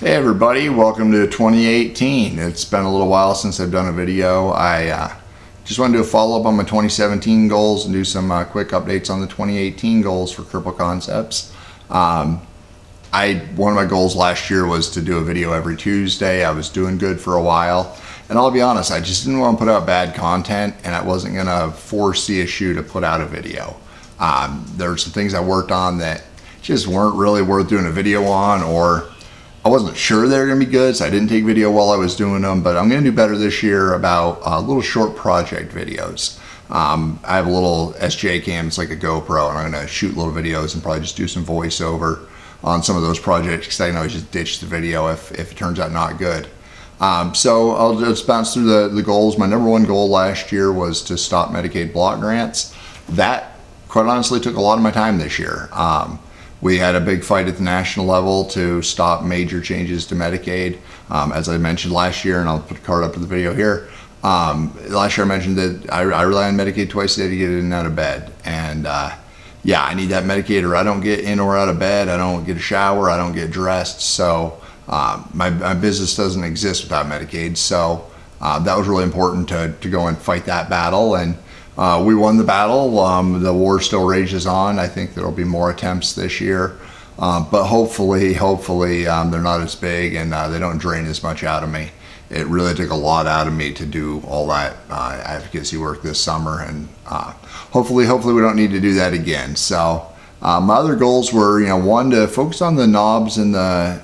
Hey everybody, welcome to 2018. It's been a little while since I've done a video. I just want to do a follow-up on my 2017 goals and do some quick updates on the 2018 goals for Cripple Concepts. One of my goals last year was to do a video every Tuesday. I was doing good for a while, and I'll be honest, I just didn't want to put out bad content, and I wasn't going to force the issue to put out a video. There were some things I worked on that just weren't really worth doing a video on, or I wasn't sure they were going to be good, so I didn't take video while I was doing them, but I'm going to do better this year about little short project videos. I have a little SJ cam, it's like a GoPro, and I'm going to shoot little videos and probably just do some voiceover on some of those projects, because I can always just ditch the video if it turns out not good. So I'll just bounce through the goals. My number one goal last year was to stop Medicaid block grants. That, quite honestly, took a lot of my time this year. We had a big fight at the national level to stop major changes to Medicaid. As I mentioned last year, and I'll put a card up to the video here, last year I mentioned that I rely on Medicaid twice a day to get in and out of bed. And yeah, I need that Medicaid or I don't get in or out of bed, I don't get a shower, I don't get dressed. So my business doesn't exist without Medicaid. So that was really important to go and fight that battle. And we won the battle. The war still rages on. I think there'll be more attempts this year, but hopefully they're not as big and they don't drain as much out of me. It really took a lot out of me to do all that advocacy work this summer, and hopefully we don't need to do that again. So my other goals were, one, to focus on the knobs and the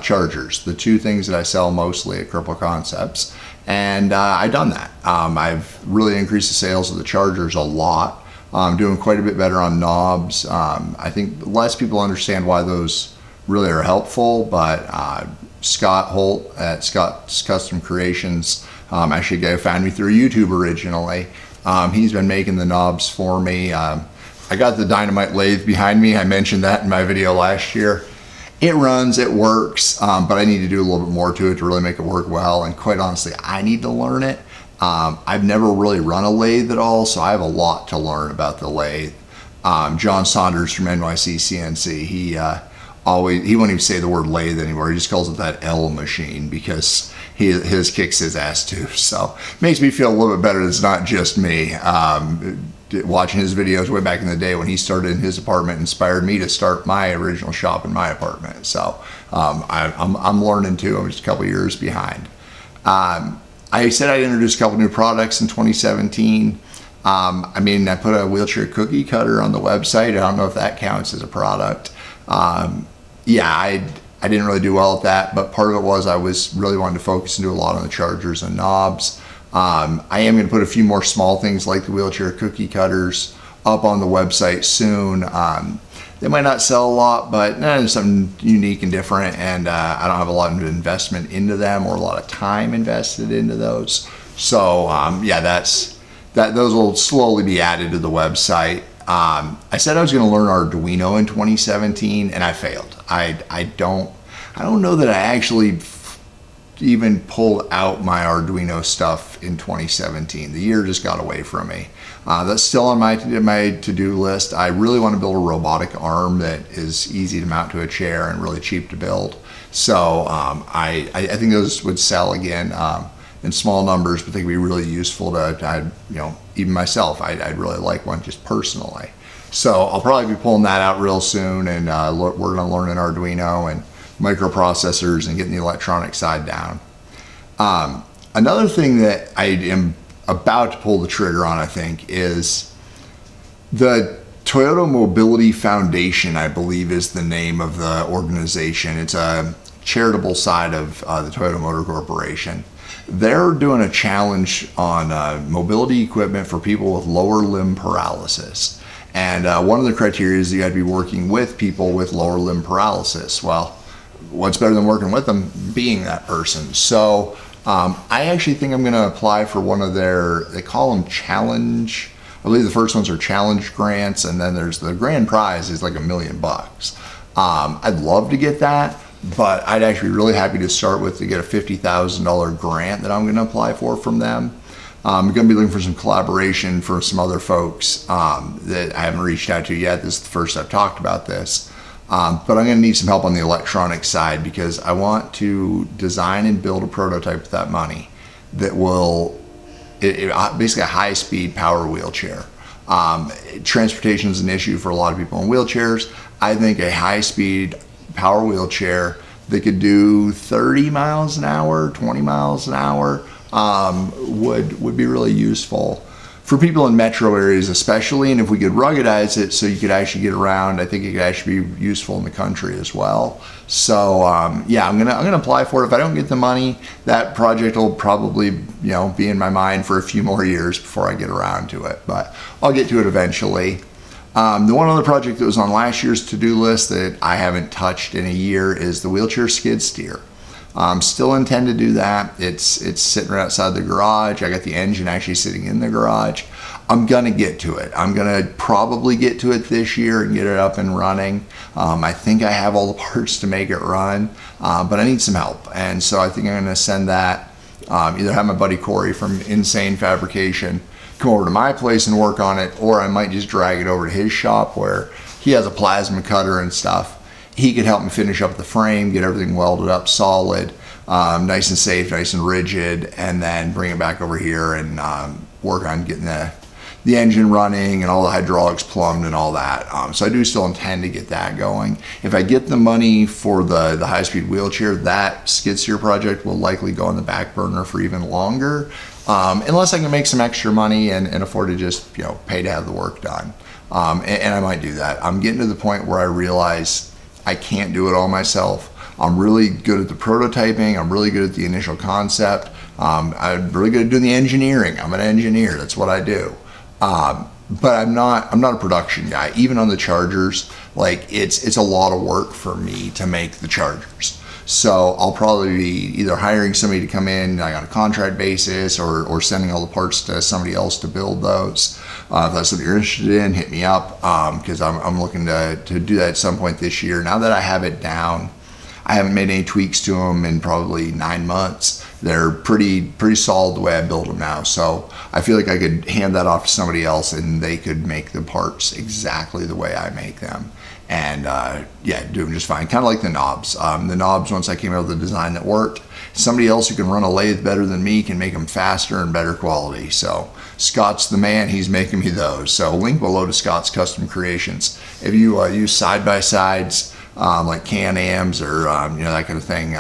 chargers, the two things that I sell mostly at Cripple Concepts. And I've done that. I've really increased the sales of the chargers a lot. I'm doing quite a bit better on knobs. I think less people understand why those really are helpful, but Scott Holt at Scott's Custom Creations, actually a guy who found me through YouTube originally. He's been making the knobs for me. I got the dynamite lathe behind me. I mentioned that in my video last year. It runs, it works, but I need to do a little bit more to it to really make it work well. And quite honestly, I need to learn it. I've never really run a lathe at all, so I have a lot to learn about the lathe. John Saunders from NYC CNC, he won't even say the word lathe anymore. He just calls it that L machine, because his kicks his ass too. So it makes me feel a little bit better that it's not just me. Watching his videos way back in the day when he started in his apartment inspired me to start my original shop in my apartment. So I'm learning too. I'm just a couple years behind. I said I'd introduce a couple new products in 2017. I put a wheelchair cookie cutter on the website. I don't know if that counts as a product. Yeah, I didn't really do well at that, but part of it was I was really wanting to focus and do a lot on the chargers and knobs. I am going to put a few more small things like the wheelchair cookie cutters up on the website soon. They might not sell a lot, but it's something unique and different, and I don't have a lot of investment into them or a lot of time invested into those. So yeah, those will slowly be added to the website. I said I was going to learn Arduino in 2017, and I failed. I don't know that I actually even pulled out my Arduino stuff in 2017. The year just got away from me. That's still on my to-do list. I really want to build a robotic arm that is easy to mount to a chair and really cheap to build. So I think those would sell again in small numbers, but they could be really useful to even myself. I'd really like one just personally. So I'll probably be pulling that out real soon, and we're going to learn an Arduino and microprocessors and getting the electronic side down. Another thing that I am about to pull the trigger on, I think, is the Toyota Mobility Foundation, I believe is the name of the organization. It's a charitable side of the Toyota Motor Corporation. They're doing a challenge on mobility equipment for people with lower limb paralysis. And one of the criteria is you got to be working with people with lower limb paralysis. Well, what's better than working with them? Being that person. So I actually think I'm going to apply for one of they call them challenge. I believe the first ones are challenge grants, and then there's the grand prize is like $1 million. I'd love to get that, but I'd actually be really happy to start with to get a $50,000 grant that I'm going to apply for from them. I'm going to be looking for some collaboration for some other folks that I haven't reached out to yet. This is the first I've talked about this. But I'm going to need some help on the electronic side because I want to design and build a prototype with that money that will, basically a high-speed power wheelchair. Transportation is an issue for a lot of people in wheelchairs. I think a high-speed power wheelchair that could do 30 miles an hour, 20 miles an hour would be really useful for people in metro areas especially, and if we could ruggedize it so you could actually get around, I think it could actually be useful in the country as well. So yeah, I'm gonna apply for it. If I don't get the money, that project will probably be in my mind for a few more years before I get around to it, but I'll get to it eventually. The one other project that was on last year's to-do list that I haven't touched in a year is the wheelchair skid steer. Still intend to do that. It's sitting right outside the garage. I got the engine actually sitting in the garage. I'm gonna get to it. I'm gonna probably get to it this year and get it up and running. I think I have all the parts to make it run, but I need some help. And so I think I'm gonna send that, either have my buddy Corey from Insane Fabrication come over to my place and work on it, or I might just drag it over to his shop where he has a plasma cutter and stuff. He could help me finish up the frame, get everything welded up solid, nice and safe, nice and rigid, and then bring it back over here and work on getting the engine running and all the hydraulics plumbed and all that. So I do still intend to get that going. If I get the money for the high-speed wheelchair, that skid steer project will likely go on the back burner for even longer, unless I can make some extra money and afford to just pay to have the work done. And I might do that. I'm getting to the point where I realize I can't do it all myself. I'm really good at the prototyping. I'm really good at the initial concept. I'm really good at doing the engineering. I'm an engineer. That's what I do. But I'm not a production guy. Even on the chargers, like it's a lot of work for me to make the chargers. So I'll probably be either hiring somebody to come in like on a contract basis or sending all the parts to somebody else to build those. If that's something you're interested in, hit me up because I'm looking to do that at some point this year. Now that I have it down, I haven't made any tweaks to them in probably 9 months. They're pretty solid the way I build them now. So I feel like I could hand that off to somebody else and they could make the parts exactly the way I make them. And yeah, do them just fine. Kind of like the knobs. The knobs, once I came out with a design that worked, somebody else who can run a lathe better than me can make them faster and better quality. So Scott's the man, he's making me those. So link below to Scott's Custom Creations. If you use side-by-sides, like Can-Ams or that kind of thing,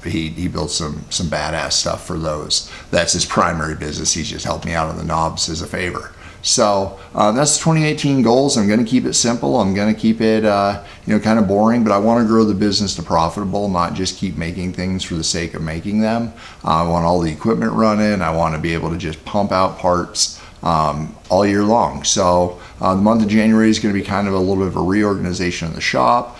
he builds some badass stuff for those. That's his primary business. He's just helped me out on the knobs as a favor. So that's the 2018 goals. I'm going to keep it simple. I'm going to keep it kind of boring, but I want to grow the business to profitable, not just keep making things for the sake of making them. I want all the equipment running. I want to be able to just pump out parts all year long. So the month of January is going to be kind of a little bit of a reorganization of the shop.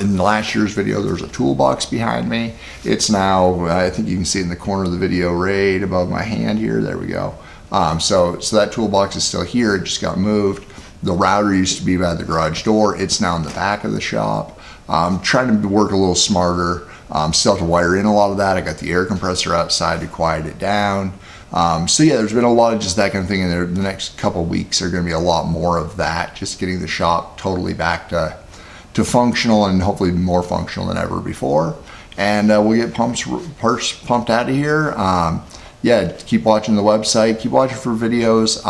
In last year's video, there's a toolbox behind me. It's now, I think you can see it in the corner of the video right above my hand here. There we go. So that toolbox is still here. It just got moved. The router used to be by the garage door. It's now in the back of the shop. I'm trying to work a little smarter. Still have to wire in a lot of that. I got the air compressor outside to quiet it down. So yeah, there's been a lot of just that kind of thing in there. The next couple of weeks are going to be a lot more of that, just getting the shop totally back to functional and hopefully more functional than ever before. And we'll get parts pumped out of here. Yeah, keep watching the website, keep watching for videos.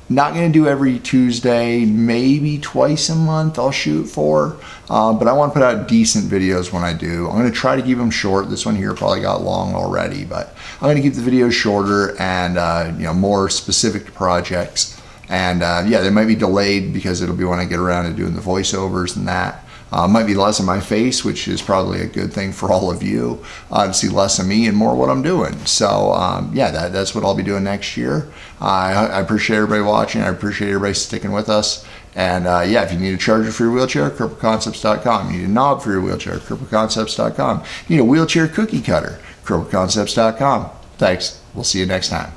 Not gonna do every Tuesday, maybe twice a month I'll shoot for, but I wanna put out decent videos when I do. I'm gonna try to keep them short. This one here probably got long already, but I'm gonna keep the videos shorter and more specific to projects. And yeah, they might be delayed because it'll be when I get around to doing the voiceovers and that. Might be less of my face, which is probably a good thing for all of you, to see less of me and more what I'm doing. So yeah, that's what I'll be doing next year. I appreciate everybody watching. I appreciate everybody sticking with us. And yeah, if you need a charger for your wheelchair, crippleconcepts.com. You need a knob for your wheelchair, crippleconcepts.com. You need a wheelchair cookie cutter, crippleconcepts.com. Thanks. We'll see you next time.